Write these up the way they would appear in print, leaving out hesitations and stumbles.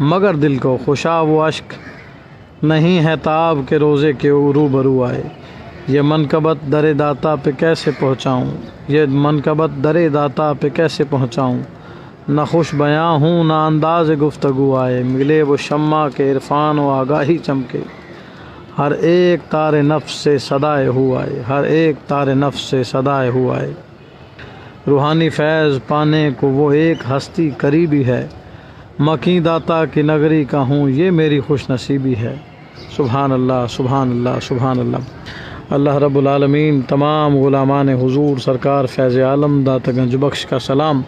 مگر دل کو خوشا و اشک نہیں ہے تاب کے روزے کے روبرو آئے۔ یہ منقبت در داتا پہ کیسے پہنچاؤں، یہ منقبت در داتا پہ کیسے پہنچاؤں، نہ خوش بیاں ہوں نہ انداز گفتگو آئے۔ ملے وہ شمع کے عرفان و آگاہی چمکے، ہر ایک تار نفس سے صدائے ہوا ہے، ہر ایک تار نفس سے صدائے ہوا ہے۔ روحانی فیض پانے کو وہ ایک ہستی قریبی ہے، مکیں داتا کی نگری کا ہوں یہ میری خوش نصیبی ہے۔ سبحان اللہ، سبحان اللہ، سبحان اللہ۔ اللہ رب العالمین تمام غلامان حضور سرکار فیض عالم داتا گنج بخش کا سلام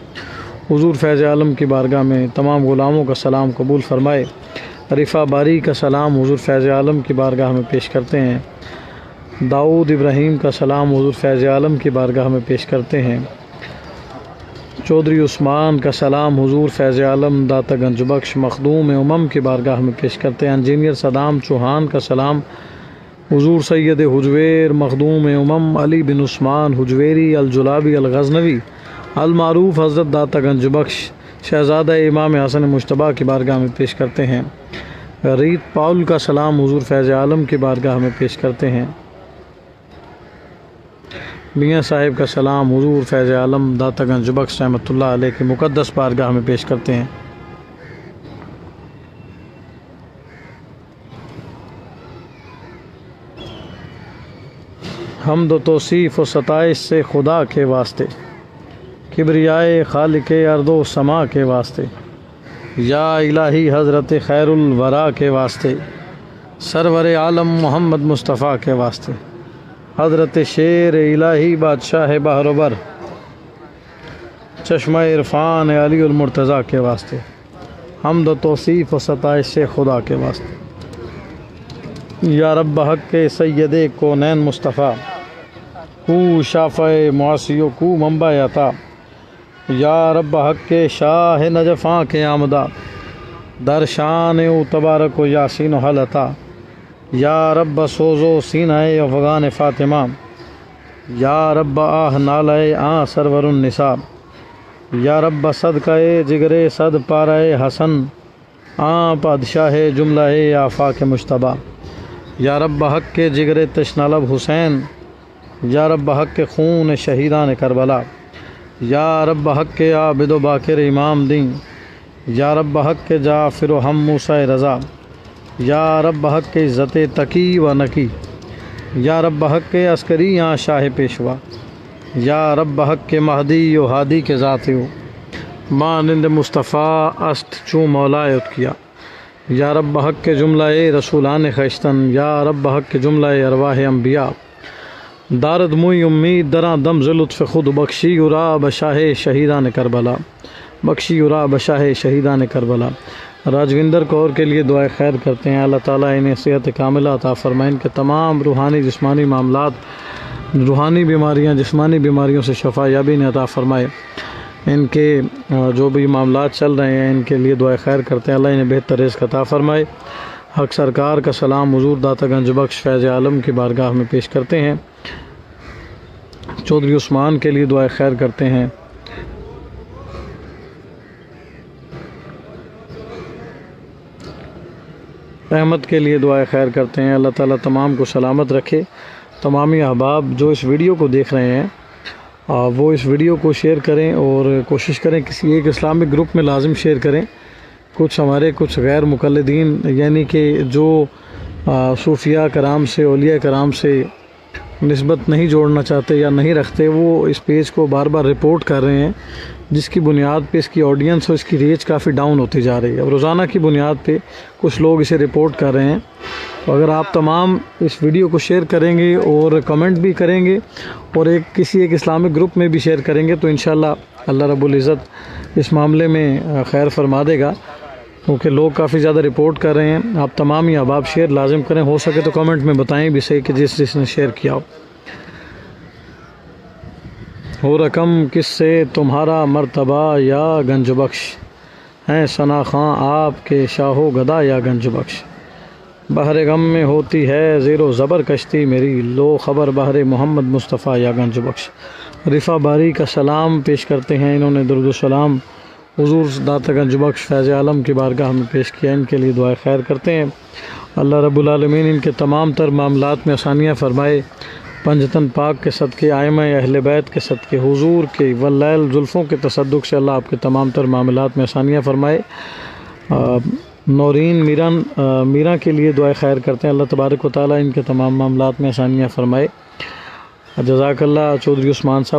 حضور فیض عالم کی بارگاہ میں تمام غلاموں کا سلام قبول فرمائے۔ رفا باری کا سلام حضور فیض عالم کی بارگاہ میں پیش کرتے ہیں۔ داؤد ابراہیم کا سلام حضور فیض عالم کی بارگاہ میں پیش کرتے ہیں۔ چودھری عثمان کا سلام حضور فیض عالم داتا گنج بخش مخدوم امم کی بارگاہ میں پیش کرتے ہیں۔ انجینئر صدام چوہان کا سلام حضور سید حجویر مخدوم امم علی بن عثمان حجویری الجلابی الغزنوی المعروف حضرت داتا گنج بخش شہزادہ امام حسن مجتبیٰ کی بارگاہ میں پیش کرتے ہیں۔ ریت پاؤل کا سلام حضور فیض عالم کی بارگاہ میں پیش کرتے ہیں۔ میاں صاحب کا سلام حضور فیض عالم داتا گنج بخش رحمۃ اللہ علیہ کی مقدس بارگاہ میں پیش کرتے ہیں۔ حمد و توصیف و ستائش سے خدا کے واسطے، کبریائے خالق ارض و سما کے واسطے، یا الہی حضرت خیر الورا کے واسطے، سرور عالم محمد مصطفیٰ کے واسطے، حضرت شیر الہی بادشاہ بحر و بر، چشمہ عرفان علی المرتضیٰ کے واسطے، حمد و توصیف و ستائش سے خدا کے واسطے۔ یا رب حق کے سید کونین مصطفیٰ، کو شافع معاصیوں کو منبع عطا، یا رب حق کے شاہ نجفاں کے آمدہ، در شان او تبارک و یاسین و حل عطا، یا رب سوزو سینہ افغان فاطمہ، یا رب آہ نالے آں سرور النساء، یا رب صدقہ جگر صد پارہ حسن آں پادشاہ جملہ آفاق مجتبیٰ، یا رب حق کے جگر تشنالب حسین، یا رب حق کے خون شہیدان کربلا، یا رب حق کے عابد و باکر امام دین، یا رب حق کے جعفر و ہم موسیٰ رضا، یا رب حق کے عزت تقی و نقی، یا رب حق کے عسکری یا شاہ پیشوا، یا رب حق کے مہدی و ہادی کے ذات ہو، مانند مصطفیٰ است چوں مولایت کیا، یا رب حق کے جملہ رسولان خیشتن، یا رب حق کے جملہ ارواح انبیاء، دارد موئی امید دراں دم لطف خود بخشی ارا بشاہ شہیدان کربلا، بخشی ارا بشاہ شہیدان کربلا۔ راجوندر کور کے لیے دعائے خیر کرتے ہیں، اللہ تعالیٰ انہیں صحت کاملہ عطا فرمائے، ان کے تمام روحانی جسمانی معاملات، روحانی بیماریاں جسمانی بیماریوں سے شفا یابی نے عطا فرمائے، ان کے جو بھی معاملات چل رہے ہیں ان کے لیے دعائے خیر کرتے ہیں، اللہ انہیں بہتر رزق عطا فرمائے۔ حق سرکار کا سلام حضور داتا گنج بخش فیض عالم کی بارگاہ میں پیش کرتے ہیں۔ چودھری عثمان کے لیے دعائے خیر کرتے ہیں۔ احمد کے لیے دعائے خیر کرتے ہیں، اللہ تعالیٰ تمام کو سلامت رکھے۔ تمامی احباب جو اس ویڈیو کو دیکھ رہے ہیں وہ اس ویڈیو کو شیئر کریں اور کوشش کریں کسی ایک اسلامک گروپ میں لازم شیئر کریں۔ کچھ غیر مقلدین یعنی کہ جو صوفیاء کرام سے اولیاء کرام سے نسبت نہیں جوڑنا چاہتے یا نہیں رکھتے، وہ اس پیج کو بار بار رپورٹ کر رہے ہیں، جس کی بنیاد پہ اس کی آڈینس اور اس کی ریچ کافی ڈاؤن ہوتی جا رہی ہے۔ اب روزانہ کی بنیاد پہ کچھ لوگ اسے رپورٹ کر رہے ہیں، تو اگر آپ تمام اس ویڈیو کو شیئر کریں گے اور کمنٹ بھی کریں گے اور کسی ایک اسلامک گروپ میں بھی شیئر کریں گے تو انشاءاللہ اللہ رب العزت اس معاملے میں خیر فرما دے گا، کیونکہ لوگ کافی زیادہ رپورٹ کر رہے ہیں۔ آپ تمام ہی احباب شیئر لازم کریں، ہو سکے تو کمنٹ میں بتائیں بھی صحیح کہ جس نے شیئر کیا ہو رقم کس سے تمہارا مرتبہ یا گنج بخش، ہیں ثنا خاں آپ کے شاہ و گدا یا گنج بخش، بحر غم میں ہوتی ہے زیر و زبر کشتی میری، لو خبر بحر محمد مصطفیٰ یا گنج بخش۔ رفا باری کا سلام پیش کرتے ہیں، انہوں نے درود و سلام حضور داتا گنج بخش فیض عالم کی بارگاہ میں پیش کیا، ان کے لیے دعائے خیر کرتے ہیں۔ اللہ رب العالمین ان کے تمام تر معاملات میں آسانیاں فرمائے، پنجتن پاک کے صدقے، ائمہ اہل بیت کے صدقے، حضور کے واللیل زلفوں کے تصدق سے اللہ آپ کے تمام تر معاملات میں آسانیاں فرمائے۔ نورین میرا کے لیے دعائے خیر کرتے ہیں، اللہ تبارک و تعالیٰ ان کے تمام معاملات میں آسانیاں فرمائے۔ جزاک اللہ چودھری عثمان صاحب۔